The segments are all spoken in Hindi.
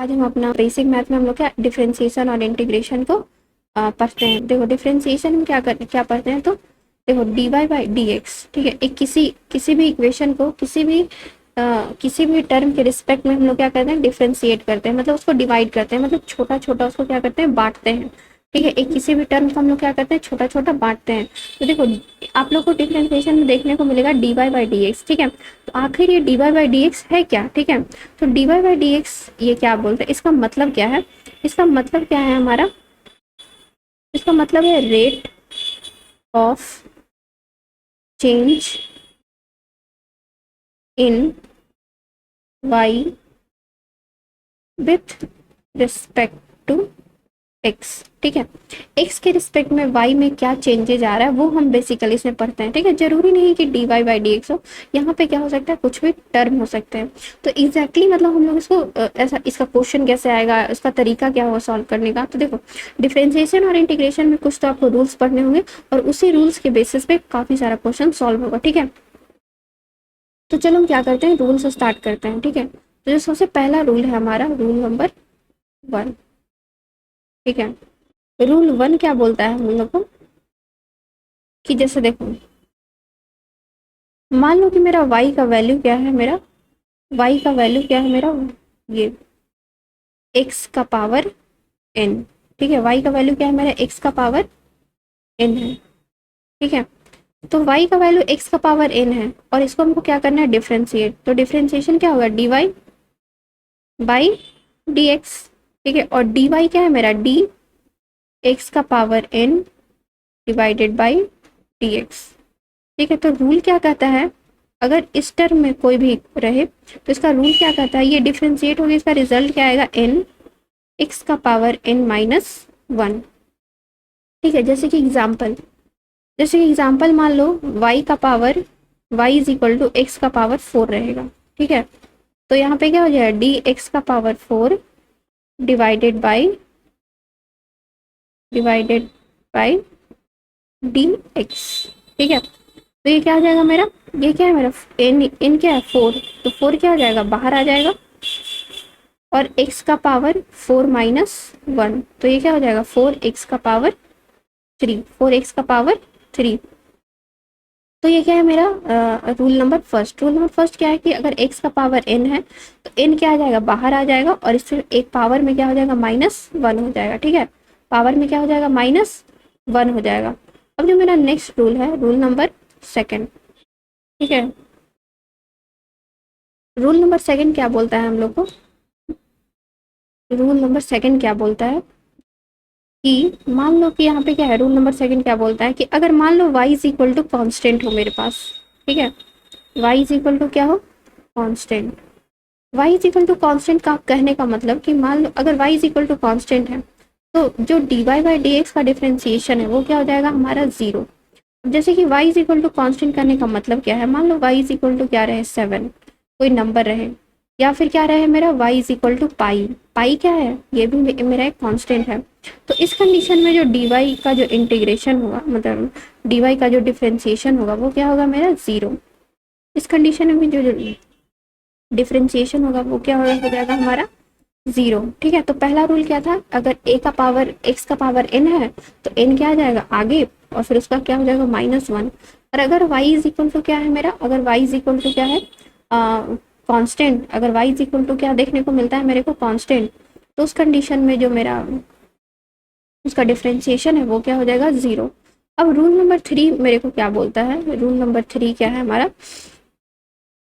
आज हम अपना बेसिक मैथ में हम लोग क्या डिफरेंशिएशन और इंटीग्रेशन को पढ़ते हैं। देखो डिफरेंशिएशन में क्या पढ़ते हैं, तो देखो d y by d x, ठीक है। एक किसी भी इक्वेशन को किसी भी टर्म के रिस्पेक्ट में हम लोग क्या करते हैं, डिफरेंशिएट करते हैं, मतलब उसको डिवाइड करते हैं, मतलब छोटा छोटा उसको क्या करते हैं, बांटते हैं, ठीक है। एक किसी भी टर्म को हम लोग क्या करते हैं, छोटा छोटा बांटते हैं। तो देखो आप लोग को डिफरेंशिएशन में देखने को मिलेगा d y by d x, ठीक है। तो आखिर ये d y by d x है क्या, ठीक है। तो d y by d x ये क्या बोलते हैं, इसका मतलब क्या है, इसका मतलब क्या है हमारा, इसका मतलब है rate of change in y with respect to x, ठीक है। एक्स के रिस्पेक्ट में वाई में क्या चेंजेज आ रहा है वो हम बेसिकली इसमें पढ़ते हैं, ठीक है। जरूरी नहीं कि d y by d x हो, यहाँ पे क्या हो सकता है, कुछ भी टर्म हो सकते हैं। तो एग्जैक्टली मतलब हम लोग इसको ऐसा, इसका क्वेश्चन कैसे आएगा, इसका तरीका क्या होगा सॉल्व करने का। तो देखो डिफरेंशिएशन और इंटीग्रेशन में कुछ तो आपको रूल्स पढ़ने होंगे और उसी रूल्स के बेसिस पे काफी सारा क्वेश्चन सॉल्व होगा, ठीक है। तो चलो हम क्या करते हैं, रूल से स्टार्ट करते हैं, ठीक है। तो जो सबसे पहला रूल है हमारा, रूल नंबर 1, ठीक है। रूल 1 क्या बोलता है हम लोग को कि जैसे देखो मान लो कि मेरा y का वैल्यू क्या है, मेरा y का वैल्यू क्या है, मेरा ये x का पावर n, ठीक है। y का वैल्यू क्या है, मेरा x का पावर n है, ठीक है। तो y का वैल्यू x का पावर n है और इसको हमको क्या करना है, डिफरेंशिएट। तो डिफरेंशिएशन क्या होगा, dy बाई dx, ठीक है। और dy क्या है मेरा, d x का power n divided by dx, ठीक है। तो रूल क्या कहता है, अगर इस टर्म में कोई भी रहे तो इसका रूल क्या कहता है, ये डिफरेंशिएट होगी, इसका रिजल्ट क्या आएगा, n x का पावर n माइनस 1, ठीक है। जैसे कि एग्जाम्पल मान लो y का power y is equal to x का पावर 4 रहेगा, ठीक है। तो यहाँ पे क्या हो जाएगा, डी एक्स का power 4 divided by d x, ठीक है। तो ये क्या हो जाएगा मेरा, ये क्या है मेरा इन क्या है 4, तो 4 क्या हो जाएगा, बाहर आ जाएगा, और x का पावर 4 माइनस 1, तो ये क्या हो जाएगा 4x का पावर 3, 4x का पावर 3। तो ये क्या है मेरा रूल नंबर फर्स्ट क्या है कि अगर x का पावर n है तो n क्या आ जाएगा, बाहर आ जाएगा, और इससे एक पावर में क्या हो जाएगा, -1 हो जाएगा, ठीक है। पावर में क्या हो जाएगा, -1 हो जाएगा। अब जो मेरा नेक्स्ट रूल है, रूल नंबर 2, ठीक है। रूल नंबर 2 क्या बोलता है हम लोग को, रूल नंबर 2 क्या बोलता है कि मान लो कि यहाँ पे क्या है, रूल नंबर 2 क्या बोलता है कि अगर मान लो y is equal to constant हो मेरे पास, ठीक है। y इज इक्वल टू क्या हो, constant. y is equal to constant का कहने का मतलब कि मान लो अगर y is equal to constant है तो जो dy बाई डी एक्स का डिफरेंशिएशन है वो क्या हो जाएगा हमारा 0। जैसे कि y is equal to constant करने का मतलब क्या है, मान लो y इज इक्वल टू क्या रहे 7, कोई नंबर रहे, या फिर क्या रहे मेरा y इज इक्वल टू पाई क्या है, ये भी मेरा एक कांस्टेंट है। तो इस कंडीशन में जो dy का जो इंटीग्रेशन होगा, मतलब dy का जो डिफरेंशिएशन होगा वो क्या होगा मेरा 0। इस कंडीशन में जो डिफरेंशिएशन होगा वो क्या हो जाएगा हमारा 0, ठीक है। तो पहला रूल क्या था, अगर x का पावर n है तो n क्या आ जाएगा आगे, और फिर उसका क्या हो जाएगा -1। और अगर y इज इक्वल टू क्या है मेरा, अगर y इज इक्वल टू क्या है कांस्टेंट, अगर y इज इक्वल टू क्या देखने को मिलता है मेरे को, कांस्टेंट, तो उस कंडीशन में जो मेरा उसका डिफरेंशिएशन है वो क्या हो जाएगा 0। अब रूल नंबर 3 मेरे को क्या बोलता है, रूल नंबर 3 क्या है हमारा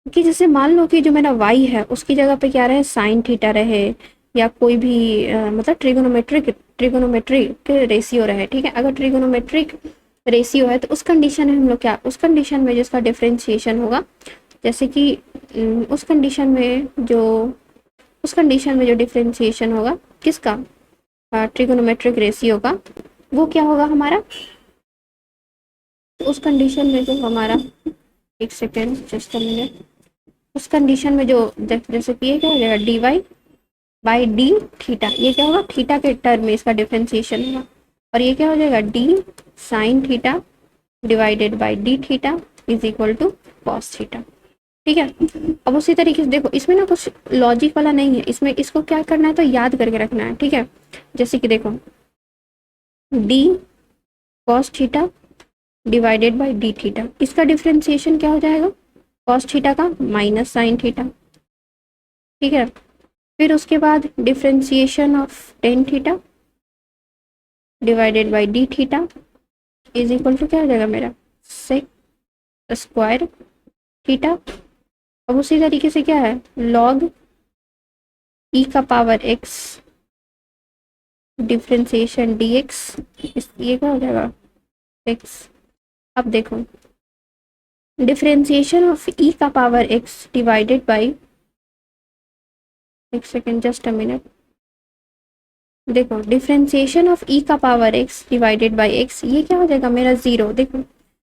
कि जैसे मान लो कि जो मेरा y है उसकी जगह पे क्या रहे, साइन थीटा रहे, या कोई भी मतलब ट्रिगोनोमेट्रिक रेशियो रहे, ठीक है। अगर ट्रिगोनोमेट्रिक रेशियो है तो उस कंडीशन में हम लोग क्या, उस कंडीशन में जिसका डिफरेंशिएशन होगा, जैसे कि उस कंडीशन में जो डिफरेंशिएशन होगा किसका, ट्रिगोनोमेट्रिक रेशियो का, वो क्या होगा हमारा, तो उस कंडीशन में जो हमारा, एक सेकेंड जस्ट अ मिनट, उस कंडीशन में जो जैसे कि ये क्या हो जाएगा d y by d theta, ये क्या होगा थीटा के टर्म में इसका डिफरेंशिएशन होगा, और ये क्या हो जाएगा d sine theta divided by d theta is equal to cos theta, ठीक है। अब उसी तरीके से देखो, इसमें ना कुछ लॉजिक वाला नहीं है, इसमें इसको क्या करना है तो याद करके रखना है, ठीक है। जैसे कि देखो d cos theta divided by d theta, इसका डिफ्रेंसिएशन क्या हो जाएगा, कॉस थीटा का माइनस साइन थीटा, ठीक है। फिर उसके बाद differentiation of tan theta divided by d theta is equal to क्या हो जाएगा मेरा, सेक स्क्वायर थीटा। अब उसी तरीके से क्या है, लॉग ई का power x differentiation D x, ये क्या हो जाएगा एक्स। अब देखो डिफ्रेंसिएशन ऑफ ई का पावर एक्स डिवाइडेड बाई, एक सेकेंड जस्ट अ मिनट, देखो डिफ्रेंसिएशन ऑफ ई का power x divided by x, ये क्या हो जाएगा मेरा जीरो। देखो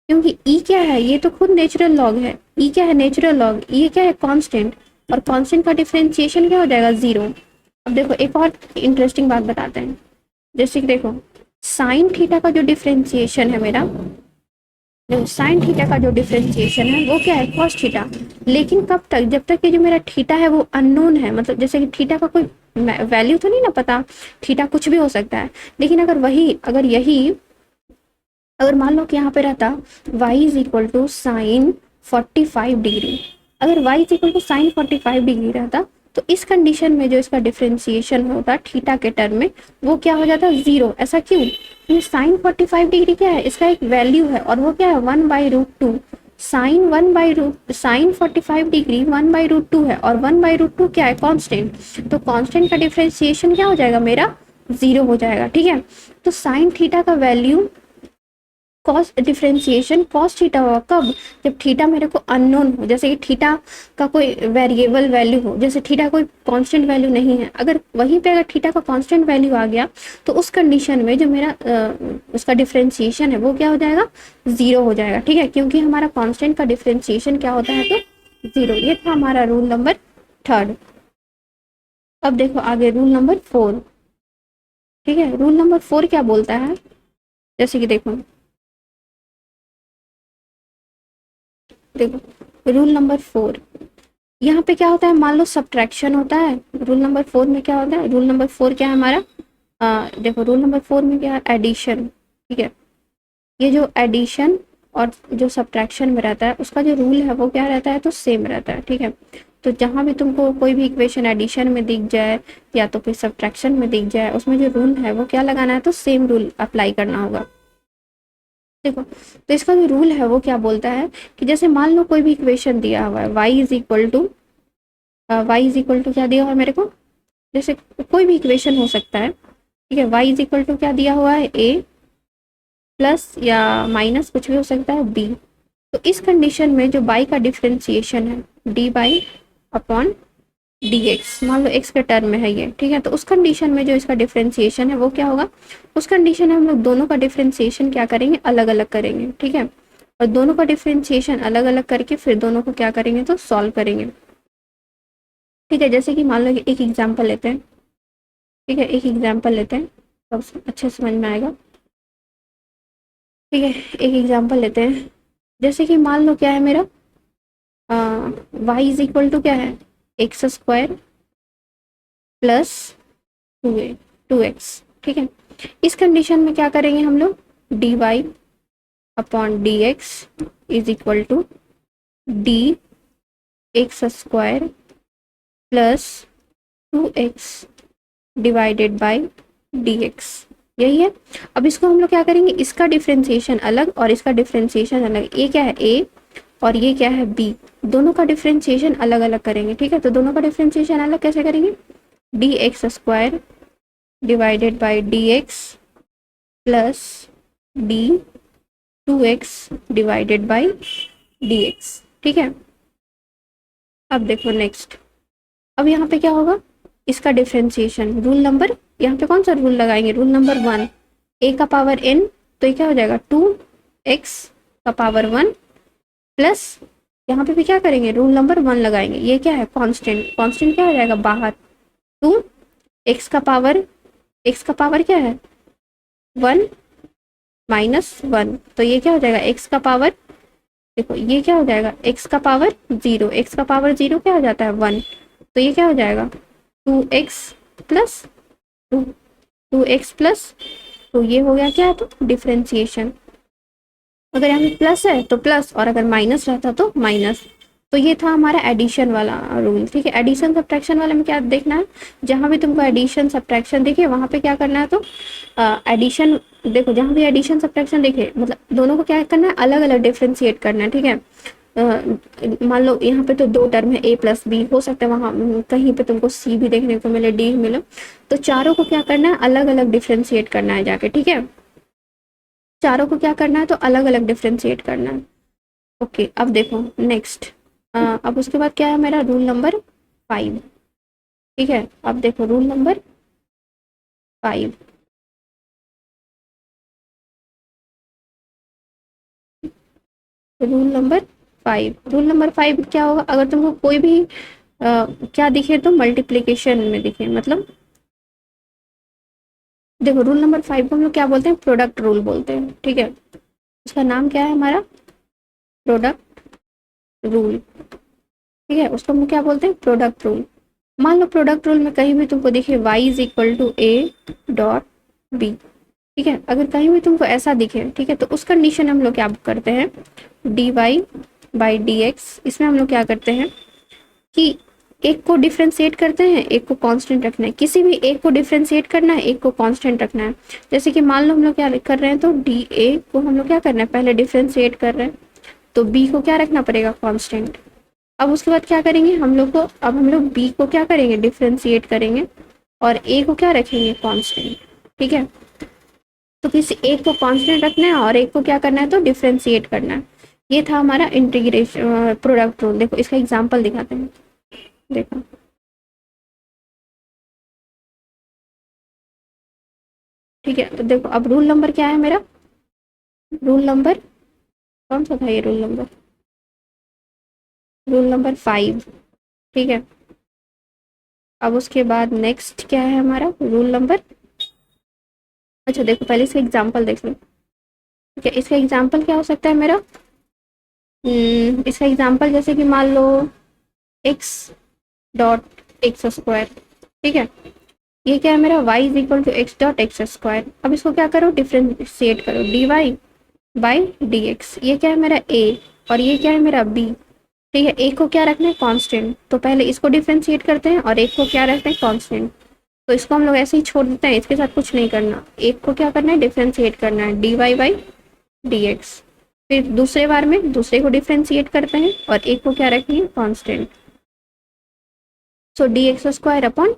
क्योंकि ई क्या है, ये तो खुद नेचुरल लॉग है, ई क्या है नेचुरल लॉग, ये क्या है कांस्टेंट, और कांस्टेंट का डिफरेंशिएशन क्या हो जाएगा जीरो। अब देखो एक और इंटरेस्टिंग बात बताते हैं, जैसे कि देखो साइन थीटा का जो डिफरेंशिएशन है मेरा, देखो साइन थीटा का जो डिफरेंशिएशन है वो क्या है कॉस थीटा, लेकिन कब तक, जब तक कि जो मेरा थीटा है वो अननोन है, मतलब जैसे कि थीटा का कोई वैल्यू तो नहीं ना पता, थीटा कुछ भी हो सकता है, लेकिन अगर यही अगर मान लो कि यहाँ पे रहता y is equal to sine 45 degree, अगर y is equal to sine 45 degree रहता तो इस कंडीशन में जो इसका डिफरेंशिएशन होता थीटा के टर्म में वो क्या हो जाता जीरो। ऐसा क्यों, ये साइन 45 डिग्री क्या है, इसका एक वैल्यू है और वो क्या है 1/√2, साइन 45 डिग्री 1/√2 है और 1/√2 क्या है कांस्टेंट, तो कांस्टेंट का डिफरेंशिएशन क्या हो जाएगा मेरा जीरो हो जाएगा, ठीक है। तो साइन थीटा का value cos differentiation cos theta होगा कब, जब थीटा मेरे को अननोन हो, जैसे कि थीटा का कोई वेरिएबल वैल्यू हो, जैसे थीटा कोई कांस्टेंट वैल्यू नहीं है, अगर वहीं पे अगर थीटा का कांस्टेंट वैल्यू आ गया तो उस कंडीशन में जो मेरा उसका डिफरेंशिएशन है वो क्या हो जाएगा जीरो हो जाएगा, ठीक है, क्योंकि हमारा कांस्टेंट का डिफरेंशिएशन क्या होता है तो जीरो। ये था हमारा रूल नंबर थर्ड। अब देखो आगे रूल नंबर फोर, ठीक है। रूल नंबर फोर क्या बोलता है, जैसे कि देखो रूल नंबर फोर, यहाँ पे क्या होता है, मान लो सब्ट्रैक्शन होता है, रूल नंबर फोर में क्या होता है, रूल नंबर फोर क्या है हमारा, देखो रूल नंबर फोर में क्या है एडिशन, ठीक है। ये जो एडिशन और जो सब्ट्रैक्शन में रहता है उसका जो रूल है वो क्या रहता है तो सेम रहता है, ठीक है। तो जहाँ भी तुमको कोई भी इक्वेशन एडिशन में दिख जाए या तो फिर सब्ट्रैक्शन में दिख जाए, उसमें जो रूल है वो क्या लगाना है तो सेम रूल अप्लाई करना होगा। देखो तो इसका जो रूल है वो क्या बोलता है कि जैसे मान लो कोई भी इक्वेशन दिया हुआ है y इज इक्वल टू क्या दिया हुआ है मेरे को, जैसे कोई भी इक्वेशन हो सकता है, ठीक है। y इज इक्वल टू क्या दिया हुआ है a प्लस या माइनस कुछ भी हो सकता है b, तो इस कंडीशन में जो y का डिफरेंशिएशन है dy अपॉन dx, मान लो x के टर्म में है ये, ठीक है। तो उस कंडीशन में जो इसका डिफरेंशिएशन है वो क्या होगा, उस कंडीशन में हम लोग दोनों का डिफरेंशिएशन क्या करेंगे अलग अलग करेंगे, ठीक है। और दोनों का डिफरेंशिएशन अलग अलग करके फिर दोनों को क्या करेंगे तो सॉल्व करेंगे, ठीक है। जैसे कि मान लो एक एग्जाम्पल लेते हैं, ठीक है, एक एग्जाम्पल लेते हैं तब अच्छे समझ में आएगा, ठीक है। एक एग्जाम्पल लेते हैं, जैसे कि मान लो क्या है मेरा y इज इक्वल टू क्या है एक्स स्क्वायर प्लस 2x, ठीक है। इस कंडीशन में क्या करेंगे हम लोग dy upon d x is equal to d x square plus 2x divided by dx, यही है। अब इसको हम लोग क्या करेंगे, इसका डिफरेंशिएशन अलग और इसका डिफरेंशिएशन अलग, ये क्या है a और ये क्या है b, दोनों का डिफरेंशिएशन अलग अलग करेंगे, ठीक है। तो दोनों का डिफरेंशिएशन अलग कैसे करेंगे, D x square divided by d x plus D 2x divided by d x, ठीक है। अब देखो नेक्स्ट, अब यहाँ पे क्या होगा, इसका डिफरेंशिएशन रूल नंबर, यहाँ पे कौन सा रूल लगाएंगे, रूल नंबर 1, a का पावर n, तो ये क्या हो जाएगा 2x का पावर 1 प्लस यहाँ पे भी क्या करेंगे रूल नंबर 1 लगाएंगे, ये क्या है कांस्टेंट, कांस्टेंट क्या हो जाएगा बाहर 2 x का पावर क्या है 1 -1, तो ये क्या हो जाएगा x का पावर देखो ये क्या हो जाएगा, एक्स का पावर जीरो, एक्स का पावर जीरो क्या हो जाता है 1, तो ये क्या हो जाएगा 2x प्लस 2, 2x प्लस, तो ये हो गया क्या, तो डिफ्रेंसिएशन। अगर यहाँ पे प्लस है तो प्लस, और अगर माइनस रहता तो माइनस। तो ये था हमारा एडिशन वाला रूल, ठीक है। एडिशन सब्ट्रैक्शन वाले में क्या देखना है, जहाँ भी तुमको एडिशन सब्ट्रैक्शन दिखे वहाँ पे क्या करना है, तो एडिशन, देखो जहाँ भी एडिशन सब्ट्रैक्शन दिखे मतलब दोनों को क्या करना है, अलग अलग डिफ्रेंशिएट करना है, ठीक है। मान लो यहाँ पे तो दो टर्म है a प्लस बी, हो सकता है वहाँ कहीं पे तुमको c भी देखने को मिले, d मिले, तो चारों को क्या करना है, अलग अलग डिफ्रेंशिएट करना है जाके, ठीक है। चारों को क्या करना है, तो अलग अलग डिफ्रेंशिएट करना है। ओके, अब देखो नेक्स्ट, अब उसके बाद क्या है मेरा, रूल नंबर 5, ठीक है। अब देखो रूल नंबर 5, रूल नंबर 5 क्या होगा, अगर तुमको कोई भी क्या दिखे तो मल्टीप्लीकेशन में दिखे, मतलब देखो रूल नंबर 5 को हम लोग क्या बोलते हैं, प्रोडक्ट रूल बोलते हैं, ठीक है। उसका नाम क्या है हमारा, प्रोडक्ट रूल, ठीक है। उसको हम लोग क्या बोलते हैं, प्रोडक्ट रूल। मान लो प्रोडक्ट रूल में कहीं भी तुमको दिखे y is equal to a dot b, ठीक है। अगर कहीं भी तुमको ऐसा दिखे, ठीक है, तो उस कंडीशन हम लोग क्या करते हैं, dy बाई डी एक्स, इसमें हम लोग क्या करते हैं कि एक को डिफ्रेंशिएट करते हैं, एक को कांस्टेंट रखना है, किसी भी एक को डिफ्रेंशिएट करना है, एक को कांस्टेंट रखना है। जैसे कि मान लो हम लोग क्या कर रहे हैं, तो डी ए को हम लोग क्या करना है, पहले डिफ्रेंशिएट कर रहे हैं, तो बी को क्या रखना पड़ेगा, कांस्टेंट। अब उसके बाद क्या करेंगे हम लोग को, अब हम लोग बी को क्या करेंगे, डिफ्रेंशिएट करेंगे, और ए को क्या रखेंगे, कांस्टेंट, ठीक है। तो किसी एक को कांस्टेंट रखना है और एक को क्या करना है, तो डिफ्रेंशिएट करना है। ये था हमारा इंटीग्रेशन प्रोडक्ट रूल। देखो इसका एग्जांपल दिखाते हैं, देखो ठीक है। तो देखो अब रूल नंबर क्या है मेरा, रूल नंबर कौन सा था ये, रूल नंबर 5, ठीक है। अब उसके बाद नेक्स्ट क्या है हमारा, रूल नंबर, अच्छा देखो पहले इसका एग्जांपल देख लो, ठीक है। इसका एग्जांपल क्या हो सकता है मेरा, इसका एग्जांपल जैसे कि मान लो x डॉट एक्स स्क्वायर, ठीक है। ये क्या है मेरा, y is equal to x dot x square. अब इसको क्या करो, डिफ्रेंशिएट करो, dy बाई डी एक्स। ये क्या है मेरा a, और ये क्या है मेरा b, ठीक है। एक को क्या रखना है, कांस्टेंट, तो पहले इसको डिफ्रेंशिएट करते हैं और एक को क्या रखते हैं, कांस्टेंट। तो इसको हम लोग ऐसे ही छोड़ देते हैं, इसके साथ कुछ नहीं करना। एक को क्या करना है, डिफ्रेंशिएट करना है, dy बाई डी एक्स। फिर दूसरे बार में दूसरे को डिफ्रेंशिएट करते हैं और एक को क्या रखेंगे, constant. So d x square upon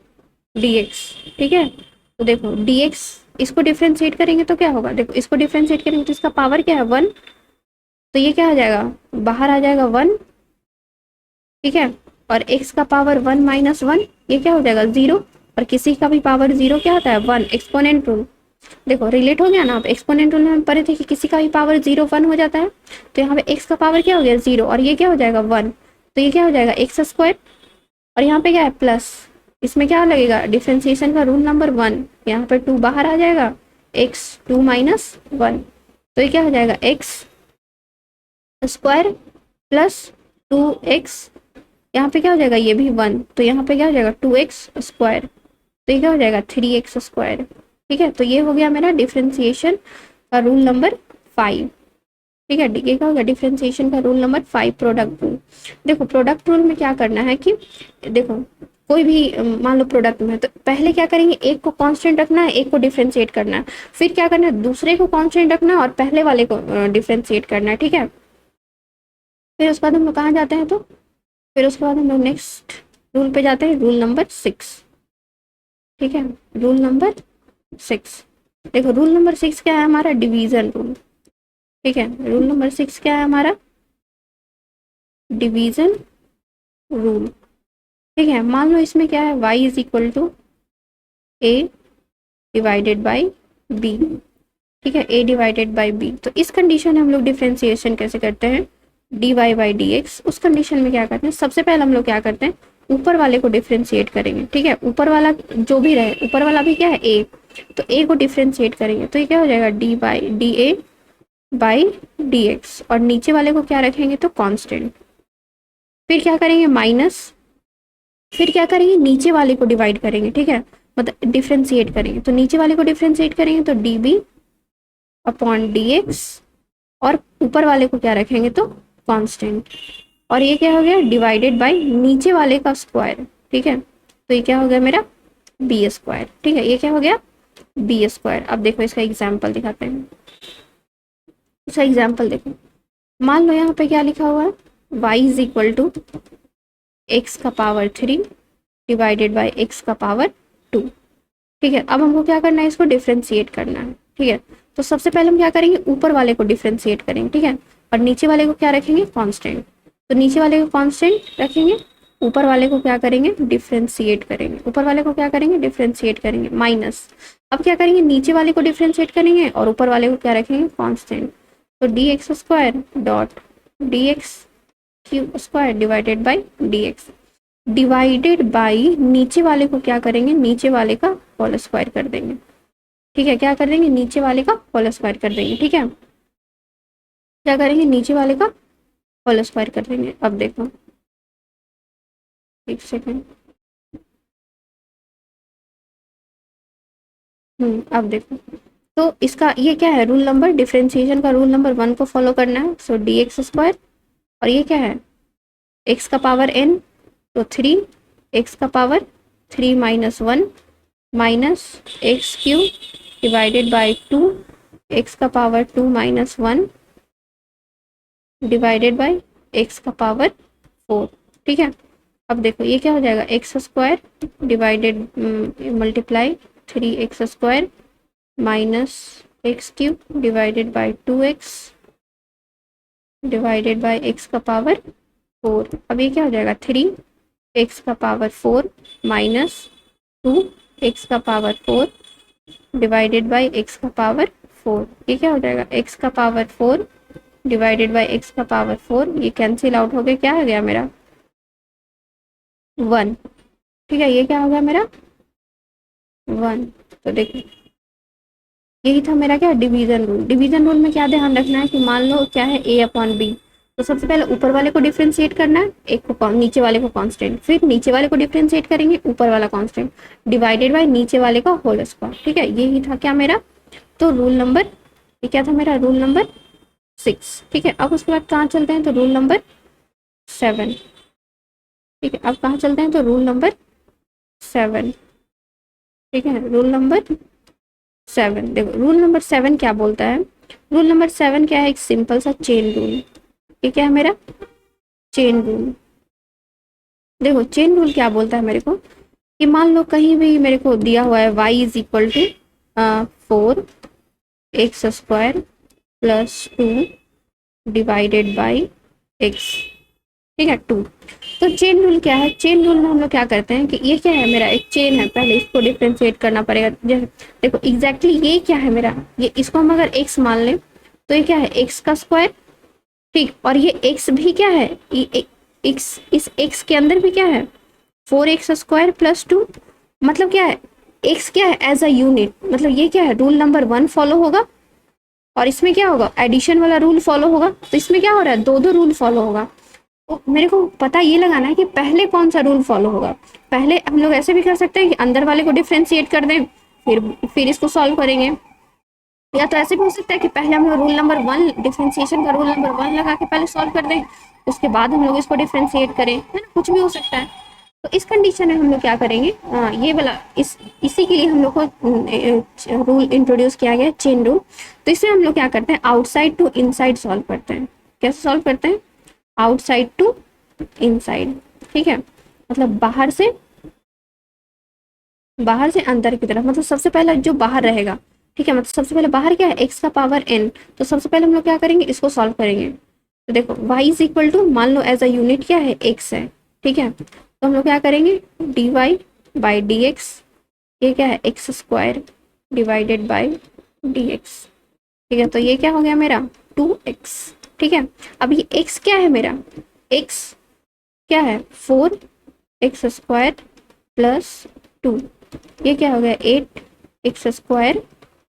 d x, ठीक है। तो देखो डी एक्स, इसको डिफ्रेंशिएट करेंगे तो क्या होगा, देखो इसको डिफ्रेंशिएट करेंगे तो इसका पावर क्या है 1, तो ये क्या आ जाएगा, बाहर आ जाएगा 1, ठीक है। और x का पावर 1 माइनस 1, ये क्या हो जाएगा 0, और किसी का भी पावर 0 क्या होता है 1, एक्सपोनेंट रूल। देखो रिलेट हो गया ना, आप एक्सपोनेंट रूल में हम पढ़े थे कि किसी का भी पावर 0 1 हो जाता है, तो यहाँ पे x का पावर क्या हो गया 0, और ये क्या हो जाएगा 1, तो ये क्या हो जाएगा एक्स स्क्वायर, और यहाँ पे क्या है प्लस, इसमें क्या लगेगा, डिफ्रेंसिएशन का रूल नंबर 1, यहाँ पे 2 बाहर आ जाएगा, एक्स 2 माइनस 1, तो ये क्या हो जाएगा एक्स स्क्वायर प्लस 2x, यहाँ पे क्या हो जाएगा, ये भी 1, तो यहाँ पे क्या हो जाएगा 2x स्क्वायर, तो ये क्या हो जाएगा 3x स्क्वायर, ठीक है। तो ये हो गया मेरा डिफ्रेंसिएशन का रूल नंबर 5, ठीक है। ये क्या होगा, डिफ्रेंसिएशन का रूल नंबर 5, प्रोडक्ट रूल। देखो प्रोडक्ट रूल में क्या करना है कि देखो कोई भी मान लो प्रोडक्ट में, तो पहले क्या करेंगे, एक को कांस्टेंट रखना है, एक को डिफ्रेंशिएट करना है, फिर क्या करना है, दूसरे को कांस्टेंट रखना है और पहले वाले को डिफ्रेंशिएट करना है, ठीक है। फिर उसके बाद हम लोग कहाँ जाते हैं, तो फिर उसके बाद हम लोग नेक्स्ट रूल पे जाते हैं, रूल नंबर 6, ठीक है। रूल नंबर 6, देखो रूल नंबर 6 क्या है हमारा, डिवीजन रूल, ठीक है। रूल नंबर 6 क्या है हमारा, डिवीजन रूल, ठीक है। मान लो इसमें क्या है, y is equal to a divided by b, ठीक है, a डिवाइडेड बाई b। तो इस कंडीशन में हम लोग डिफ्रेंसिएशन कैसे करते हैं, dy बाई डी एक्स। उस कंडीशन में क्या करते हैं, सबसे पहले हम लोग क्या करते हैं, ऊपर वाले को डिफ्रेंशिएट करेंगे, ठीक है। ऊपर वाला जो भी रहे, ऊपर वाला भी क्या है a, तो a को डिफ्रेंशिएट करेंगे, तो ये क्या हो जाएगा D by D A by d x, और नीचे वाले को क्या रखेंगे तो कांस्टेंट। फिर क्या करेंगे माइनस, फिर क्या करेंगे नीचे वाले को डिवाइड करेंगे, ठीक है, मतलब डिफ्रेंशिएट करेंगे, तो नीचे वाले को डिफ्रेंशिएट करेंगे तो d b upon d x, और ऊपर वाले को क्या रखेंगे तो कांस्टेंट, और ये क्या हो गया डिवाइडेड बाय नीचे वाले का स्क्वायर, ठीक है, तो ये क्या हो गया मेरा बी स्क्वायर, ठीक है, ये क्या हो गया बी स्क्वायर। अब देखो इसका एग्जाम्पल दिखाते हैं, इसका एग्जाम्पल देखो, मान लो यहाँ पे क्या लिखा हुआ है y is equal to x का पावर 3 डिवाइडेड बाय एक्स का पावर 2, ठीक है। अब हमको क्या करना है, इसको डिफ्रेंशिएट करना है, ठीक है, तो सबसे पहले हम क्या करेंगे ऊपर वाले को डिफ्रेंशिएट करेंगे, ठीक है, और नीचे वाले को क्या रखेंगे कांस्टेंट, तो नीचे वाले को कांस्टेंट रखेंगे, ऊपर वाले को क्या करेंगे डिफ्रेंशिएट करेंगे, ऊपर वाले को क्या करेंगे डिफ्रेंशिएट करेंगे माइनस, अब क्या करेंगे नीचे वाले को डिफ्रेंशिएट करेंगे और ऊपर वाले को क्या रखेंगे कांस्टेंट, तो D x square dot D x cube square divided by d x, divided by नीचे वाले को क्या करेंगे नीचे वाले का होल स्क्वायर कर देंगे, ठीक है, क्या कर देंगे नीचे वाले का होल स्क्वायर कर देंगे, ठीक है, क्या करेंगे नीचे वाले का होल स्क्वायर कर देंगे। अब देखो एक सेकेंड, अब देखो, तो इसका ये क्या है रूल नंबर, डिफरेंशिएशन का रूल नंबर 1 को फॉलो करना है, सो डी एक्स स्क्वायर, और ये क्या है एक्स का पावर n, तो 3 एक्स का power 3 minus 1 minus x cube divided by 2 x का power 2 minus 1 divided by x का पावर 4, ठीक है। अब देखो ये क्या हो जाएगा x square divided multiply 3 x square minus x cube divided by 2x divided by x का पावर 4, अब ये क्या हो जाएगा 3 एक्स का पावर 4 माइनस 2 एक्स का पावर 4 डिवाइडेड बाई एक्स का पावर 4, ये क्या हो जाएगा एक्स का पावर 4 डिवाइडेड बाई एक्स का पावर 4, ये कैंसिल आउट हो गया, क्या हो गया मेरा 1, ठीक है, ये क्या हो गया मेरा 1। तो देखो यही था मेरा क्या डिवीजन रूल, डिवीजन रूल में क्या ध्यान रखना है कि मान लो क्या है a अपॉन बी, तो सबसे पहले ऊपर वाले को डिफरेंशिएट करना है, एक को नीचे वाले को कांस्टेंट, फिर नीचे वाले को डिफरेंशिएट करेंगे ऊपर वाला कांस्टेंट डिवाइडेड बाय नीचे वाले का होल स्क्वायर, ठीक है, यही था क्या मेरा तो रूल नंबर, ये क्या था मेरा रूल नंबर 6, ठीक है। अब उसके बाद कहाँ चलते हैं तो रूल नंबर 7, ठीक है, अब कहाँ चलते हैं तो रूल नंबर 7, ठीक है, रूल नंबर 7, देखो रूल नंबर 7 क्या बोलता है, रूल नंबर 7 क्या है एक सिंपल सा चेन रूल, ये क्या है मेरा चेन रूल। देखो चेन रूल क्या बोलता है मेरे को कि मान लो कहीं भी मेरे को दिया हुआ है y is equal to 4 x square plus 2 divided by x, ठीक है 2, तो चेन रूल क्या है, चेन रूल में हम लोग क्या करते हैं कि ये क्या है मेरा एक चेन है, पहले इसको डिफ्रेंशिएट करना पड़ेगा, देखो एग्जैक्टली ये क्या है मेरा, ये इसको हम अगर x मान लें तो ये क्या है x का स्क्वायर, ठीक, और ये x भी क्या है ये x, इस x के अंदर भी क्या है 4x स्क्वायर प्लस 2, मतलब क्या है x क्या है एज अ यूनिट, मतलब ये क्या है रूल नंबर 1 फॉलो होगा और इसमें क्या होगा एडिशन वाला रूल फॉलो होगा, तो इसमें क्या हो रहा है दो दो रूल फॉलो होगा, तो मेरे को पता ये लगाना है कि पहले कौन सा रूल फॉलो होगा। पहले हम लोग ऐसे भी कर सकते हैं कि अंदर वाले को डिफ्रेंशिएट कर दें फिर इसको सॉल्व करेंगे, या तो ऐसे भी हो सकता है कि पहले हम लोग रूल नंबर 1 डिफ्रेंशिएशन का रूल नंबर 1 लगा के पहले सॉल्व कर दें, उसके बाद हम लोग इसको डिफ्रेंशिएट करें, है ना, कुछ भी हो सकता है। तो इस कंडीशन में हम लोग क्या करेंगे ये वाला इसी के लिए हम लोग को रूल इंट्रोड्यूस किया गया चेन रूल। तो इसमें हम लोग क्या करते हैं आउटसाइड टू इनसाइड सॉल्व करते हैं, कैसे सॉल्व करते हैं आउटसाइड टू इनसाइड, ठीक है, मतलब बाहर से अंदर की तरफ, मतलब सबसे पहले जो बाहर रहेगा, ठीक है, मतलब सबसे पहले बाहर क्या है एक्स का पावर n, तो सबसे पहले हम लोग क्या करेंगे इसको सॉल्व करेंगे, तो देखो y इज इक्वल टू मान लो एज अ यूनिट क्या है x है, ठीक है, तो हम लोग क्या करेंगे dy बाई डी एक्स, ये क्या है x square divided by d x, ठीक है, तो ये क्या हो गया मेरा 2x, ठीक है। अब ये x क्या है मेरा x क्या है 4 एक्स स्क्वायर प्लस 2, ये क्या हो गया 8 एक्स स्क्वायर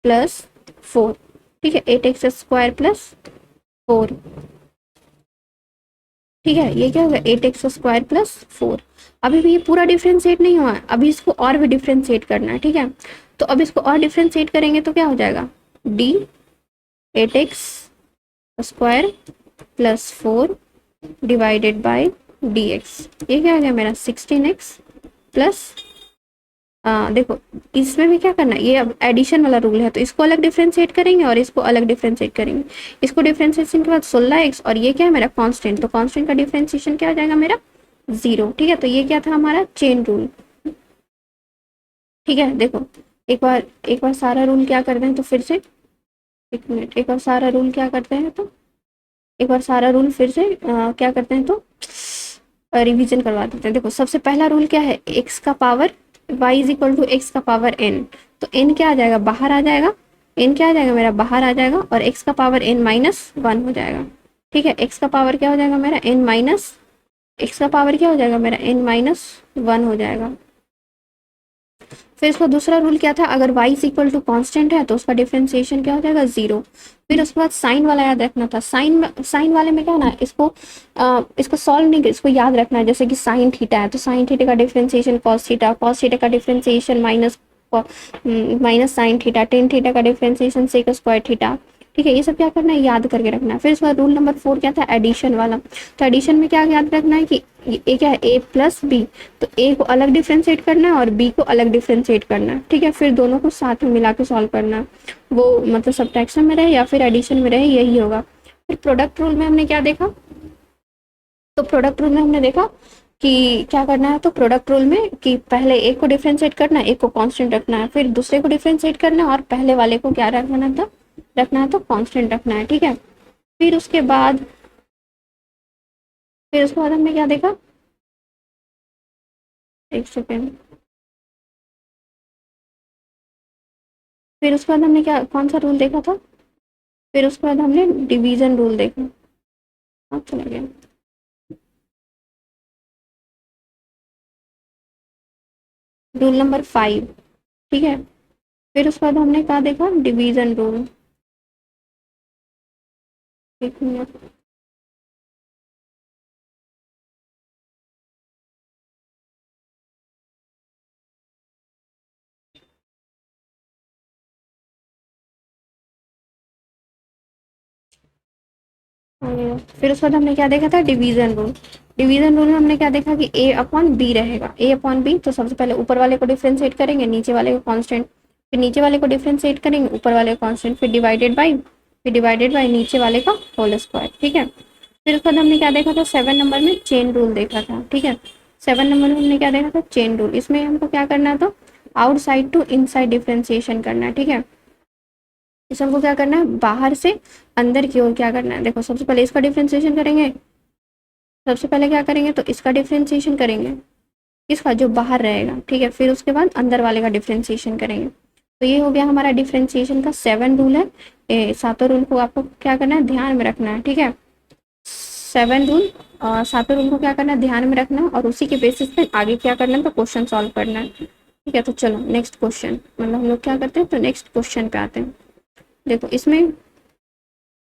प्लस 4, ठीक है, 8x² प्लस 4। ठीक है, ये क्या होगा 8x² प्लस 4। अभी भी ये पूरा डिफ्रेंशिएट नहीं हुआ है, अभी इसको और भी डिफ्रेंशिएट करना है। ठीक है, तो अब इसको और डिफ्रेंशिएट करेंगे तो क्या हो जाएगा, D 8x² plus 4 divided by dx। ये क्या आ गया मेरा 16x प्लस, देखो इसमें भी क्या करना है, ये अब एडिशन वाला रूल है तो इसको अलग डिफ्रेंशिएट करेंगे और इसको अलग डिफ्रेंशिएट करेंगे। इसको डिफ्रेंशिएशन के बाद 16x, और ये क्या है मेरा कांस्टेंट, तो कांस्टेंट का डिफ्रेंशिएशन क्या हो जाएगा मेरा 0। ठीक है, तो ये क्या था हमारा चेन रूल। ठीक है, देखो एक बार सारा रूल क्या करते हैं तो फिर से, एक मिनट, एक बार सारा रूल क्या करते हैं तो एक बार सारा रूल फिर से क्या करते हैं तो रिवीजन करवा देते हैं। देखो सबसे पहला रूल क्या है, x का power y is equal to x का पावर n। तो n क्या आ जाएगा, बाहर आ जाएगा, n क्या आ जाएगा मेरा बाहर आ जाएगा, और x का पावर n माइनस 1 हो जाएगा। ठीक है, x का पावर क्या हो जाएगा मेरा n माइनस, x का पावर क्या हो जाएगा मेरा n माइनस 1 हो जाएगा। फिर इसका दूसरा रूल क्या था, अगर y is equal to constant है तो उसका डिफ्रेंसिएशन क्या हो जाएगा 0। फिर उसके बाद साइन वाला याद रखना था, साइन वाले में क्या ना, इसको सॉल्व नहीं, इसको याद रखना है। जैसे कि साइन थीटा है तो साइन थीटा का differentiation cos theta, cos theta का differentiation minus sine theta, tan theta का डिफ्रेंसिएशन सेक स्क्वायर थीटा। ठीक है, ये सब क्या करना है, याद करके रखना है। फिर उसके बाद रूल नंबर 4 क्या था, एडिशन वाला। तो एडिशन में क्या याद रखना है कि ए क्या है, ए प्लस बी, तो ए को अलग डिफ्रेंशिएट करना है और बी को अलग डिफ्रेंशिएट करना है। ठीक है, फिर दोनों को साथ में मिला के सॉल्व करना है, वो मतलब सब्ट्रैक्शन में रहे या फिर एडिशन में रहे, यही होगा। फिर प्रोडक्ट रूल में हमने क्या देखा, तो प्रोडक्ट रूल में हमने देखा कि क्या करना है, तो प्रोडक्ट रूल में कि पहले एक को डिफ्रेंशिएट करना है, एक को कांस्टेंट रखना है, फिर दूसरे को डिफ्रेंशिएट करना है और पहले वाले को क्या रखना है तो कांस्टेंट रखना है। ठीक है, फिर उसके बाद हमने क्या देखा, एक सेकेंड, फिर उसके बाद हमने क्या, कौन सा रूल देखा था, फिर उसके बाद हमने डिवीजन रूल देखा। हाँ चला गया, रूल नंबर 5। ठीक है, फिर उसके बाद हमने क्या देखा, डिवीजन रूल। एक मिनट, फिर उसके बाद हमने क्या देखा था, डिवीजन रूल। डिवीजन रूल में हमने क्या देखा कि a अपॉन बी रहेगा, a अपॉन बी, तो सबसे पहले ऊपर वाले को डिफ्रेंशिएट करेंगे, नीचे वाले को कांस्टेंट, फिर नीचे वाले को डिफ्रेंशिएट करेंगे, ऊपर वाले को कांस्टेंट, फिर डिवाइडेड बाई नीचे वाले का होल स्क्वायर। ठीक है, फिर उसके बाद हमने क्या देखा था, 7 नंबर में चेन रूल देखा था। ठीक है, 7 नंबर में हमने क्या देखा था, चेन रूल। इसमें हमको क्या करना है, तो आउटसाइड टू इनसाइड डिफ्रेंशिएशन करना है। ठीक है, इस हमको क्या करना है, बाहर से अंदर की ओर क्या करना है। देखो सबसे पहले इसका डिफ्रेंशिएशन करेंगे, सबसे पहले क्या करेंगे तो इसका डिफ्रेंशिएशन करेंगे, इसका जो बाहर रहेगा। ठीक है, फिर उसके बाद अंदर वाले का डिफ्रेंशिएशन करेंगे। तो ये हो गया हमारा डिफ्रेंशिएशन का 7 रूल है। सातों रूल को आपको क्या करना है, ध्यान में रखना है। ठीक है, 7 रूल, सातों रूल को क्या करना है, ध्यान में रखना है, और उसी के बेसिस पे आगे क्या करना है, तो क्वेश्चन सॉल्व करना है। ठीक है, तो चलो नेक्स्ट क्वेश्चन, मतलब हम लोग क्या करते हैं तो नेक्स्ट क्वेश्चन पे आते हैं। देखो इसमें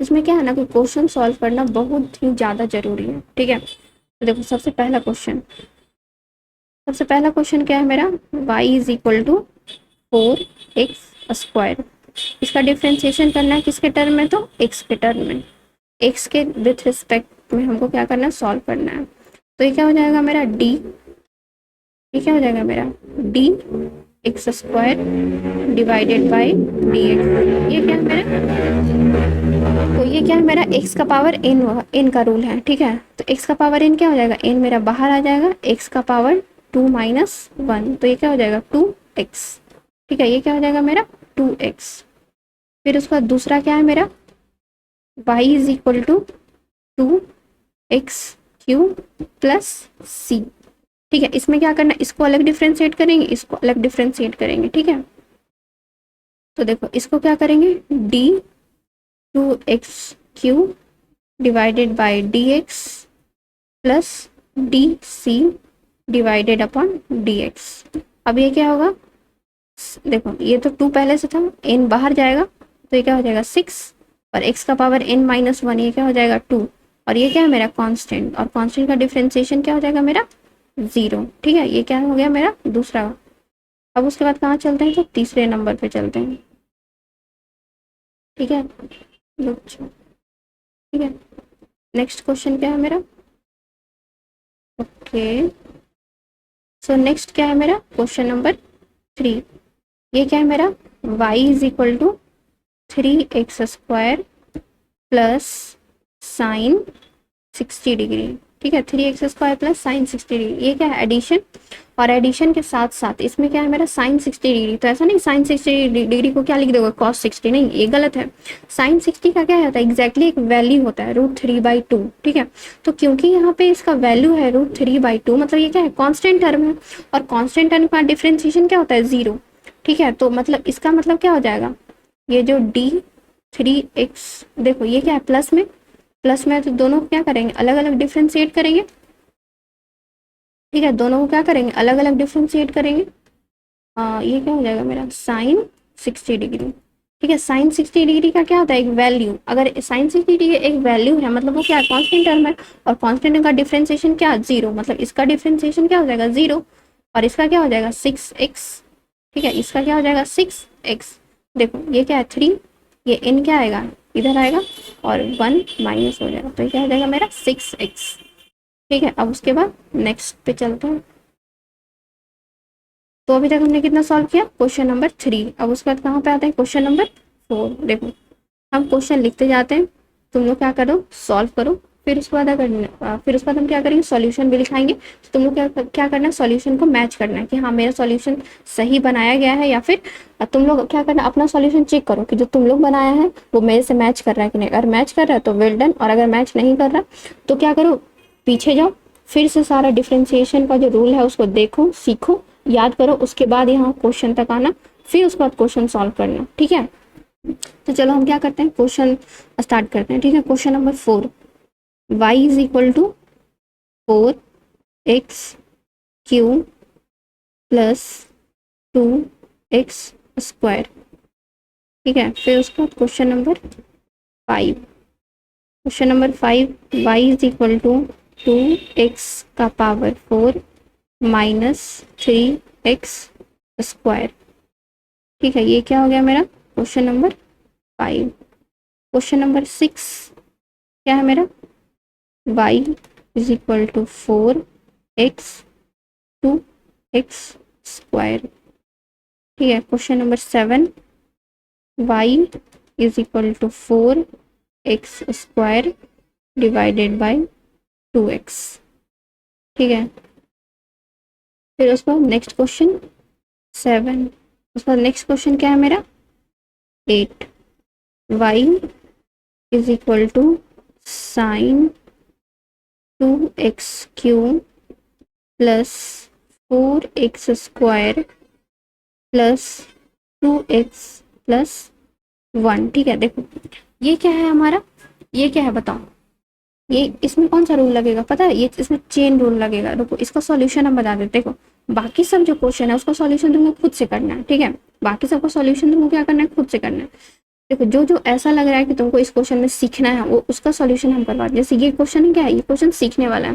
इसमें क्या है ना कि क्वेश्चन सॉल्व करना बहुत ही ज़्यादा जरूरी है। ठीक है, तो देखो सबसे पहला क्वेश्चन क्या है मेरा, y is equal to 4x²। इसका डिफ्रेंशिएशन करना है किसके टर्म में, तो x के टर्म में, x के विथ रिस्पेक्ट में हमको क्या करना है, सॉल्व करना है। तो ये क्या हो जाएगा मेरा d, ये क्या हो जाएगा मेरा dx² डिवाइडेड बाई dx। ये क्या है मेरा, तो ये क्या है मेरा, x का पावर n का रूल है। ठीक है, तो x का पावर n क्या हो जाएगा, n मेरा बाहर आ जाएगा, x का पावर 2 माइनस 1, तो ये क्या हो जाएगा 2x। ठीक है, ये क्या हो जाएगा मेरा 2x। फिर उसका दूसरा क्या है मेरा, y is equal to 2x³ plus c। ठीक है, इसमें क्या करना है, इसको अलग डिफ्रेंशिएट करेंगे, इसको अलग डिफ्रेंशिएट करेंगे। ठीक है, तो देखो इसको क्या करेंगे, d2x³ divided by dx plus dc divided upon dx। अब ये क्या होगा, देखो ये तो 2 पहले से था, n बाहर जाएगा, तो ये क्या हो जाएगा 6, और x का पावर n-1 ये क्या हो जाएगा 2, और ये क्या है मेरा कांस्टेंट, और कांस्टेंट का डिफरेंशिएशन क्या हो जाएगा मेरा 0। ठीक है, ये क्या हो गया मेरा दूसरा। अब उसके बाद कहाँ चलते हैं, तो तीसरे नंबर पे चलते हैं। ठीक है बच्चों, ठीक है, नेक्स्ट क्वेश्चन क्या है मेरा। ओके, सो नेक्स्ट क्या है मेरा, क्वेश्चन नंबर 3। ये क्या है मेरा, y is equal to 3x² plus sine 60 degree. ठीक है, 3x² प्लस साइन 60 डिग्री, ये क्या है एडिशन, और एडिशन के साथ साथ इसमें क्या है मेरा साइन 60 डिग्री। तो ऐसा नहीं साइन 60 डिग्री को क्या लिख दोगे कॉस 60, नहीं ये गलत है। साइन 60 का क्या होता है एग्जैक्टली एक वैल्यू होता है √3/2। ठीक है, तो क्योंकि यहाँ पे इसका वैल्यू है √3/2 मतलब ये क्या है कांस्टेंट टर्म है, और कांस्टेंट टर्म का डिफरेंशिएशन क्या होता है 0। ठीक है, तो मतलब इसका मतलब क्या हो जाएगा, ये जो d3x, देखो ये क्या है प्लस में तो दोनों को क्या करेंगे अलग अलग डिफ्रेंशिएट करेंगे। ठीक है, दोनों को क्या करेंगे अलग अलग डिफ्रेंशिएट करेंगे। ये क्या हो जाएगा मेरा साइन 60 डिग्री। ठीक है, साइन 60 डिग्री का क्या होता है एक वैल्यू, अगर साइन 60 डिग्री एक वैल्यू है मतलब वो क्या है कांस्टेंट टर्म है, और कांस्टेंट का डिफरेंशिएशन क्या 0, मतलब इसका डिफरेंशिएशन क्या हो जाएगा 0, और इसका क्या हो जाएगा 6x। ठीक है, इसका क्या हो जाएगा 6x। देखो ये क्या है 3, ये n क्या आएगा इधर आएगा, और 1 माइनस हो जाएगा, तो ये क्या हो जाएगा मेरा 6x। ठीक है, अब उसके बाद नेक्स्ट पे चलते हैं। तो अभी तक हमने कितना सॉल्व किया, क्वेश्चन नंबर 3। अब उसके बाद कहाँ पे आते हैं क्वेश्चन नंबर 4। देखो हम क्वेश्चन लिखते जाते हैं, तुम लोग क्या करो सॉल्व करो, फिर उसके बाद फिर उसके बाद हम क्या करेंगे सॉल्यूशन भी लिखाएंगे। तो तुम लोग क्या करना है सॉल्यूशन को मैच करना है कि हाँ मेरा सॉल्यूशन सही बनाया गया है, या फिर तुम लोग क्या करना अपना सॉल्यूशन चेक करो कि जो तुम लोग बनाया है वो मेरे से मैच कर रहा है कि नहीं। अगर मैच कर रहा है तो वेल डन, और अगर मैच नहीं कर रहा तो क्या करो पीछे जाओ, फिर से सारा डिफरेंशिएशन का जो रूल है उसको देखो सीखो याद करो, उसके बाद यहाँ क्वेश्चन तक आना, फिर उसके बाद क्वेश्चन सॉल्व करना। ठीक है, तो चलो हम क्या करते हैं क्वेश्चन स्टार्ट करते हैं। ठीक है, question number 4, y is equal to 4x³ plus 2x²। ठीक है, फिर उसके बाद question number 5, y is equal to 2x⁴ minus 3x²। ठीक है, ये क्या हो गया मेरा क्वेश्चन नंबर 5। क्वेश्चन नंबर 6 क्या है मेरा, y is equal to 4x 2x²। ठीक है, question number 7, y is equal to 4x² divided by 2x। ठीक है, फिर उसके बाद नेक्स्ट क्वेश्चन 7, उसके बाद नेक्स्ट क्वेश्चन क्या है मेरा 8, y is equal to sine 2x³ plus 4x² plus 2x plus 1। ठीक है, देखो ये क्या है हमारा, ये क्या है बताओ, ये इसमें कौन सा रूल लगेगा पता है, ये इसमें चेन रूल लगेगा। रुको इसका सॉल्यूशन हम बता देते। देखो बाकी सब जो क्वेश्चन है उसका सॉल्यूशन तुमको खुद से करना है। ठीक है, बाकी सबका सॉल्यूशन तुमको क्या करना है खुद से करना है। देखो जो जो ऐसा लग रहा है कि तुमको इस क्वेश्चन में सीखना है वो उसका सॉल्यूशन हम करवा, जैसे ये क्वेश्चन है क्या है, ये क्वेश्चन सीखने वाला है।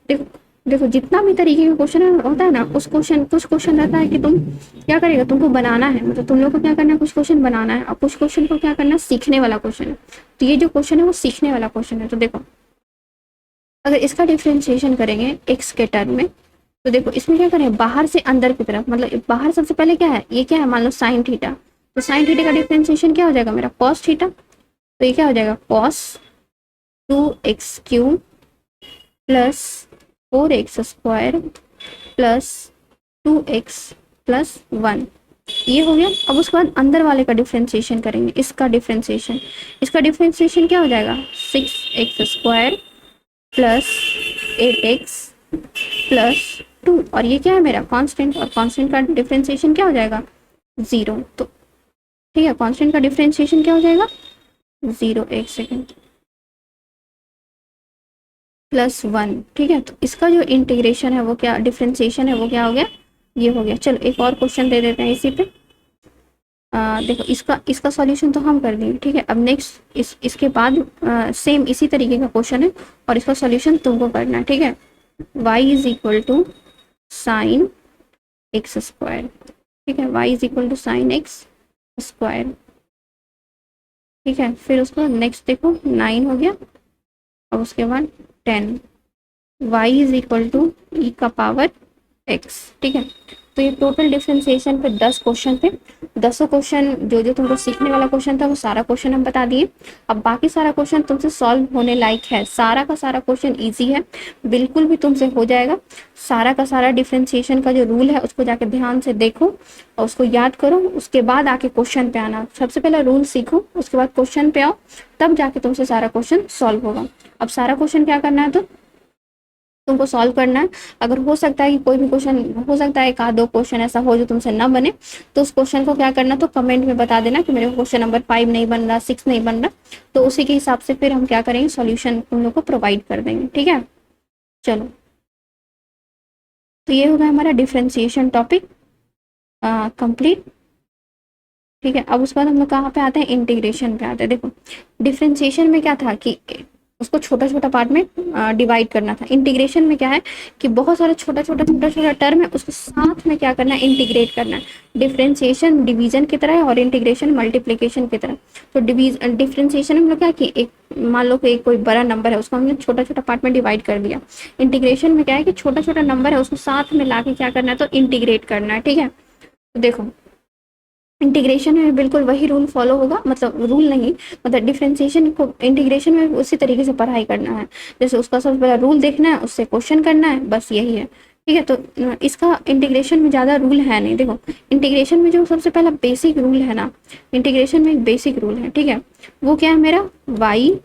देखो देखो जितना भी तरीके का क्वेश्चन होता है ना, उस क्वेश्चन कुछ क्वेश्चन रहता है कि तुम क्या करेगा तुमको बनाना है, मतलब तुम लोग को क्या करना है कुछ क्वेश्चन बनाना है, और कुछ क्वेश्चन को क्या करना है सीखने वाला क्वेश्चन है। तो ये जो क्वेश्चन है वो सीखने वाला क्वेश्चन है। तो देखो अगर इसका डिफरेंशिएशन करेंगे x के टर्म में, तो देखो इसमें क्या करें बाहर से अंदर की तरफ, मतलब बाहर सबसे पहले क्या है ये क्या है मान लो साइन थीटा, तो साइन थीटा का डिफरेंशिएशन क्या हो जाएगा मेरा कॉस थीटा, तो ये क्या हो जाएगा cos 2x³ plus 4x² plus 2x plus 1, ये हो गया। अब उसके बाद अंदर वाले का डिफरेंशिएशन करेंगे, इसका डिफरेंशिएशन क्या हो जाएगा 6x² प्लस 8x प्लस 2, और ये क्या है मेरा कांस्टेंट, और कांस्टेंट का डिफरेंशिएशन क्या हो जाएगा 0। तो ठीक है, कांस्टेंट का डिफरेंशिएशन क्या हो जाएगा 0, एक सेकेंड, प्लस 1। ठीक है, तो इसका जो इंटीग्रेशन है वो क्या डिफरेंशिएशन है वो क्या हो गया ये हो गया। चलो एक और क्वेश्चन दे देते हैं इसी पे, देखो इसका सॉल्यूशन तो हम कर दिए, ठीक है। अब नेक्स्ट इसके बाद सेम इसी तरीके का क्वेश्चन है और इसका सॉल्यूशन तुमको करना है, ठीक है। y is equal to sine x square, ठीक है। y is equal to sine x square, ठीक है। फिर उसके बाद नेक्स्ट देखो 9 हो गया, और उसके बाद 10, y इज इक्वल टू ई का पावर x, ठीक है। तो ये टोटल डिफरेंशिएशन पे 10 क्वेश्चन थे। 10 क्वेश्चन जो जो तुमको सीखने वाला क्वेश्चन था वो सारा क्वेश्चन हम बता दिए। अब बाकी सारा क्वेश्चन तुमसे सॉल्व होने लायक है, सारा का सारा क्वेश्चन इजी है, बिल्कुल भी तुमसे हो जाएगा। सारा का सारा डिफरेंशिएशन का जो रूल है उसको जाके ध्यान से देखो और उसको याद करो, उसके बाद आके क्वेश्चन पे आना। सबसे पहले रूल सीखो, उसके बाद क्वेश्चन पे आओ, तब जाके तुमसे सारा क्वेश्चन सॉल्व होगा। अब सारा क्वेश्चन क्या करना है, तो तुमको सॉल्व करना है। अगर हो सकता है कि कोई भी क्वेश्चन, हो सकता है एक आध दो क्वेश्चन ऐसा हो जो तुमसे ना बने, तो उस क्वेश्चन को क्या करना, तो कमेंट में बता देना कि मेरे को क्वेश्चन नंबर 5 नहीं बन रहा, 6 नहीं बन रहा, तो उसी के हिसाब से फिर हम क्या करेंगे, सॉल्यूशन तुम लोग को प्रोवाइड कर देंगे, ठीक है। चलो, तो ये होगा हमारा डिफरेंशिएशन टॉपिक कंप्लीट, ठीक है। अब उसके बाद हम लोग कहाँ पे आते हैं, इंटीग्रेशन पे आते हैं। देखो डिफरेंशिएशन में क्या था कि उसको छोटा छोटा पार्ट में डिवाइड करना था। इंटीग्रेशन में क्या है कि बहुत सारा छोटा छोटा टर्म है, उसको साथ में क्या करना है, इंटीग्रेट करना है। डिफरेंशिएशन डिवीजन की तरह है और इंटीग्रेशन मल्टीप्लिकेशन की तरह। तो डिफरेंशिएशन हम लोग क्या कि एक, मान लो कि एक कोई बड़ा नंबर है उसको हमने छोटा छोटा पार्ट में डिवाइड कर दिया। इंटीग्रेशन में क्या है कि छोटा छोटा नंबर है उसको साथ में ला के क्या करना है, तो इंटीग्रेट करना है, ठीक है। तो देखो इंटीग्रेशन में बिल्कुल वही रूल फॉलो होगा, मतलब रूल नहीं, मतलब डिफरेंशिएशन को इंटीग्रेशन में उसी तरीके से पढ़ाई करना है। जैसे उसका सबसे पहला रूल देखना है, उससे क्वेश्चन करना है, बस यही है, ठीक है। तो इसका इंटीग्रेशन में ज़्यादा रूल है नहीं। देखो इंटीग्रेशन में जो सबसे पहला बेसिक रूल है ना, इंटीग्रेशन में एक बेसिक रूल है, ठीक है। वो क्या है मेरा, y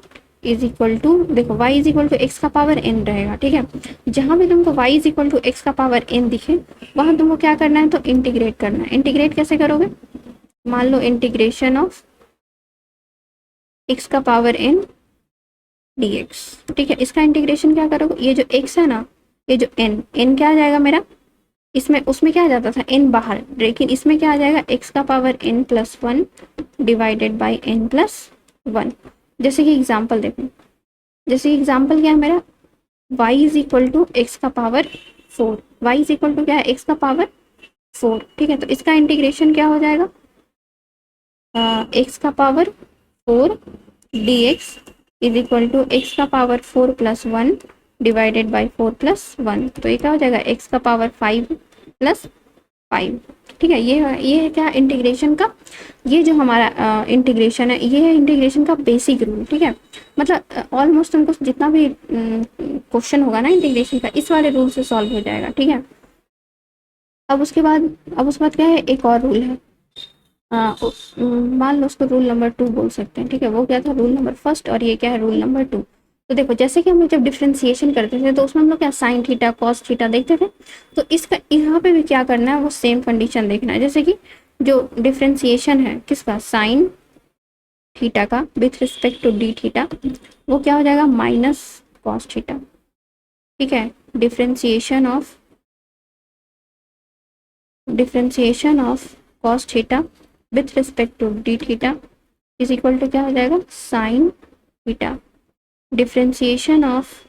इज इक्वल टू, देखो y is equal to x का पावर n रहेगा, ठीक है। जहाँ भी तुमको y is equal to x का पावर n दिखे वहाँ तुमको क्या करना है, तो इंटीग्रेट करना है। इंटीग्रेट कैसे करोगे, मान लो इंटीग्रेशन ऑफ x का पावर n dx, ठीक है। इसका इंटीग्रेशन क्या करोगे, ये जो x है ना, ये जो n क्या आ जाएगा मेरा, इसमें उसमें क्या आ जाता था n बाहर, लेकिन इसमें क्या आ जाएगा, x का power n plus 1 divided by n plus 1। जैसे कि एग्जाम्पल देखो, जैसे कि एग्जाम्पल क्या है मेरा, y is equal to x का power 4, y is equal to क्या है, x का पावर 4, ठीक है। तो इसका इंटीग्रेशन क्या हो जाएगा, एक्स का power 4 dx is equal to x का power 4 plus 1 divided by 4 plus 1। तो ये क्या हो जाएगा, एक्स का पावर 5 प्लस 5, ठीक है। ये है क्या, इंटीग्रेशन का, ये जो हमारा इंटीग्रेशन है, ये है इंटीग्रेशन का बेसिक रूल, ठीक है। मतलब ऑलमोस्ट तुमको जितना भी क्वेश्चन होगा ना इंटीग्रेशन का, इस वाले रूल से सॉल्व हो जाएगा, ठीक है। अब उसके बाद क्या है, एक और रूल है, मान लो उसको रूल नंबर 2 बोल सकते हैं, ठीक है। वो क्या था, रूल नंबर फर्स्ट, और ये क्या है, रूल नंबर 2। तो देखो जैसे कि हम लोग जब डिफरेंशिएशन करते थे तो उसमें हम लोग क्या साइन थीटा कॉस थीटा देखते थे, तो इसका यहाँ पे भी क्या करना है, वो सेम कंडीशन देखना है। जैसे कि जो डिफरेंशिएशन है किसका, साइन थीटा का with respect to d theta, वो क्या हो जाएगा, माइनस कॉस थीटा, ठीक है। Differentiation of cos theta with respect to d theta is equal to क्या हो जाएगा, साइन थीटा। डिफरेंशिएशन ऑफ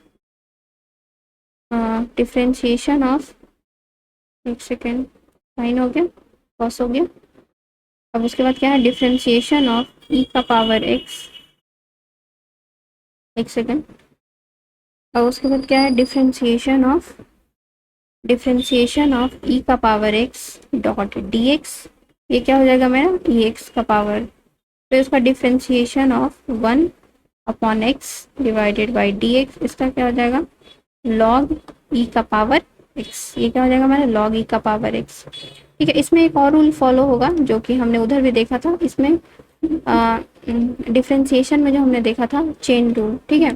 एक सेकेंड, साइन हो गया, कॉस हो गया। अब उसके बाद क्या है, डिफरेंशिएशन ऑफ ई का पावर एक्स, एक सेकेंड। और उसके बाद क्या है, डिफरेंशिएशन ऑफ ई का power x dot D x, ये क्या हो जाएगा मेरा, ई एक्स का पावर, फिर उसका differentiation of 1 upon x divided by d x, इसका क्या हो जाएगा, लॉग ई का पावर एक्स, ये क्या हो जाएगा मेरा, लॉग ई का पावर एक्स, ठीक है। इसमें एक और रूल फॉलो होगा जो कि हमने उधर भी देखा था, इसमें डिफरेंशिएशन में जो हमने देखा था चेन रूल, ठीक है।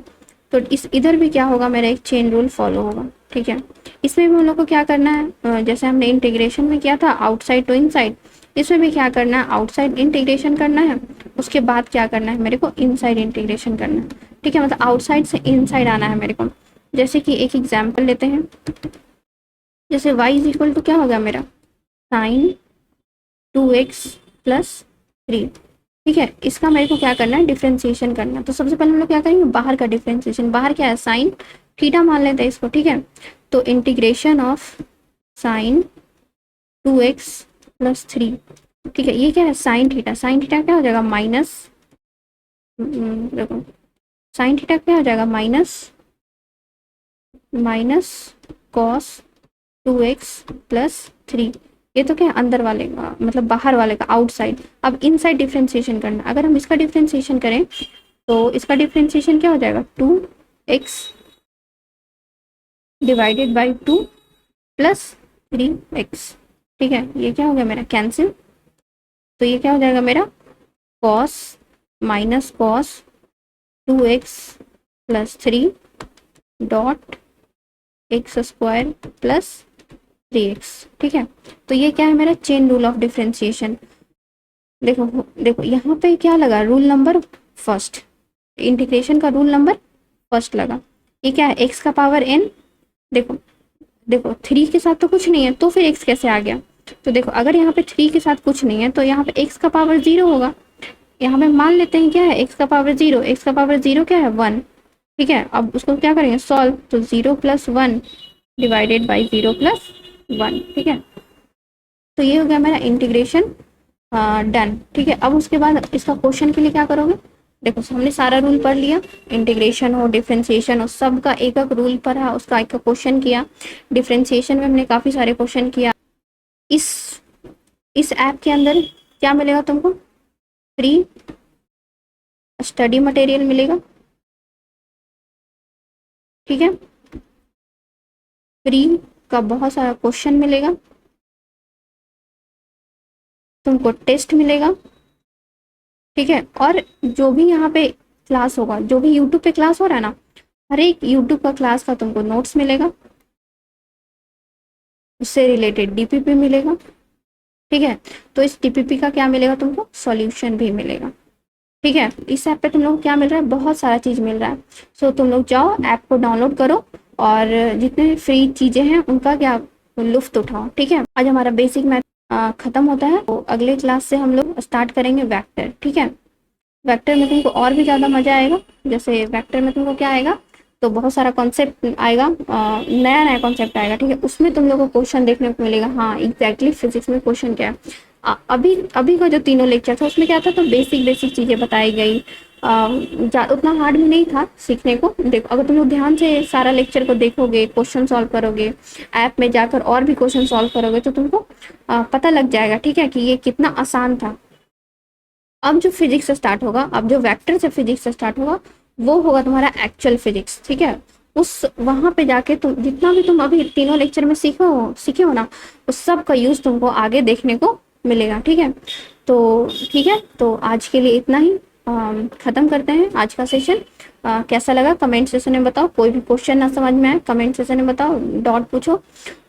तो इस इधर भी क्या होगा, मेरा एक चेन रूल फॉलो होगा, ठीक है। इसमें भी हम लोग को क्या करना है, जैसे हमने इंटीग्रेशन में किया था आउटसाइड टू इनसाइड, इसमें भी क्या करना है, आउटसाइड इंटीग्रेशन करना है, उसके बाद क्या करना है मेरे को, इनसाइड इंटीग्रेशन करना है, ठीक है। मतलब आउटसाइड से इनसाइड आना है मेरे को। जैसे कि एक एग्जाम्पल लेते हैं, जैसे y इज इक्वल टू क्या होगा मेरा, साइन 2x प्लस 3। ठीक है, इसका मेरे को क्या करना है, डिफ्रेंशिएशन करना है। तो सबसे पहले हम लोग क्या करेंगे, बाहर का डिफ्रेंशिएशन। बाहर क्या है, साइन थीटा मान लेते हैं इसको। ठीक है, तो integration of sine 2x plus 3। ठीक है, ये क्या है, साइन थीटा। साइन थीटा क्या हो जाएगा, माइनस, देखो साइन थीटा क्या हो जाएगा, माइनस कॉस 2x प्लस 3। ये तो क्या है, अंदर वाले का मतलब बाहर वाले का, आउटसाइड। अब इनसाइड डिफ्रेंशिएशन करना। अगर हम इसका डिफ्रेंशिएशन करें तो इसका डिफ्रेंशिएशन क्या हो जाएगा, 2x divided by 2 plus 3x। ठीक है, ये क्या हो गया मेरा, कैंसिल। तो ये क्या हो जाएगा मेरा, cos minus cos 2x plus 3 dot x square plus 3x। ठीक है, तो ये क्या है मेरा चेन रूल ऑफ डिफ्रेंशिएशन। देखो देखो यहाँ पे क्या लगा, रूल नंबर फर्स्ट, इंटीग्रेशन का रूल नंबर फर्स्ट लगा। ये क्या है, x का पावर n। देखो देखो 3 के साथ तो कुछ नहीं है, तो फिर x कैसे आ गया। तो देखो अगर यहाँ पे 3 के साथ कुछ नहीं है तो यहाँ पे x का पावर 0 होगा। यहाँ पे मान लेते हैं क्या है, x का पावर 0, x का पावर 0 क्या है, 1। ठीक है, अब उसको क्या करेंगे, सॉल्व। तो 0 प्लस 1 डिवाइडेड बाई 0 प्लस 1। ठीक है, तो ये हो गया मेरा इंटीग्रेशन डन। ठीक है, अब उसके बाद इसका क्वेश्चन के लिए क्या करोगे, देखो हमने सारा रूल पढ़ लिया, इंटीग्रेशन हो डिफरेंशिएशन हो सबका एक एक रूल पढ़ा, उसका एक क्वेश्चन किया। डिफरेंशिएशन में हमने काफ़ी सारे क्वेश्चन किया। इस ऐप के अंदर क्या मिलेगा तुमको, फ्री स्टडी मटेरियल मिलेगा। ठीक है, फ्री का बहुत सारा क्वेश्चन मिलेगा, तुमको टेस्ट मिलेगा। ठीक है, और जो भी यहाँ पे क्लास होगा, जो भी यूट्यूब पे क्लास हो रहा है ना, हर एक यूट्यूब का क्लास का तुमको नोट्स मिलेगा, उससे रिलेटेड डीपीपी मिलेगा। ठीक है, तो इस डीपीपी का क्या मिलेगा तुमको, सॉल्यूशन भी मिलेगा। ठीक है, इस ऐप पे तुम लोग क्या मिल रहा है, बहुत सारा चीज़ मिल रहा है। सो तुम लोग जाओ, ऐप को डाउनलोड करो और जितने फ्री चीज़ें हैं उनका क्या लुफ्त उठाओ। ठीक है, आज हमारा बेसिक मैथ खत्म होता है, तो अगले क्लास से हम लोग स्टार्ट करेंगे वेक्टर। ठीक है, वेक्टर में तुमको और भी ज़्यादा मज़ा आएगा। जैसे वेक्टर में तुमको क्या आएगा, तो बहुत सारा कॉन्सेप्ट आएगा, नया नया कॉन्सेप्ट आएगा। ठीक है, उसमें तुम लोग को क्वेश्चन देखने को मिलेगा, हाँ एग्जैक्टली फिजिक्स में क्वेश्चन क्या है। अभी अभी का जो तीनों लेक्चर था उसमें क्या था, तो बेसिक बेसिक चीज़ें बताई गई, उतना हार्ड में नहीं था सीखने को। देखो अगर तुम लोग ध्यान से सारा लेक्चर को देखोगे, क्वेश्चन सॉल्व करोगे, ऐप में जाकर और भी क्वेश्चन सॉल्व करोगे, तो तुमको पता लग जाएगा। ठीक है, कि ये कितना आसान था। अब जो फिजिक्स से स्टार्ट होगा, अब जो वेक्टर से फिजिक्स से स्टार्ट होगा, वो होगा तुम्हारा एक्चुअल फिजिक्स। ठीक है, उस वहां पे जाके तुम जितना भी तुम अभी तीनों लेक्चर में सीखे हो ना, उस सब का यूज तुमको आगे देखने को मिलेगा। ठीक है, तो ठीक है, तो आज के लिए इतना ही, खत्म करते हैं आज का सेशन। कैसा लगा कमेंट सेशन में बताओ, कोई भी क्वेश्चन ना समझ में आए कमेंट सेशन में बताओ, डॉट पूछो।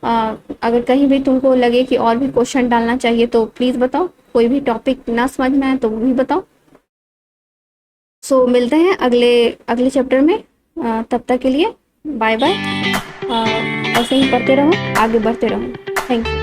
अगर कहीं भी तुमको लगे कि और भी क्वेश्चन डालना चाहिए तो प्लीज़ बताओ, कोई भी टॉपिक ना समझ में आए तो वो भी बताओ। सो मिलते हैं अगले अगले चैप्टर में, तब तक के लिए बाय बाय। ऐसे ही पढ़ते रहो, आगे बढ़ते रहो। Thank you.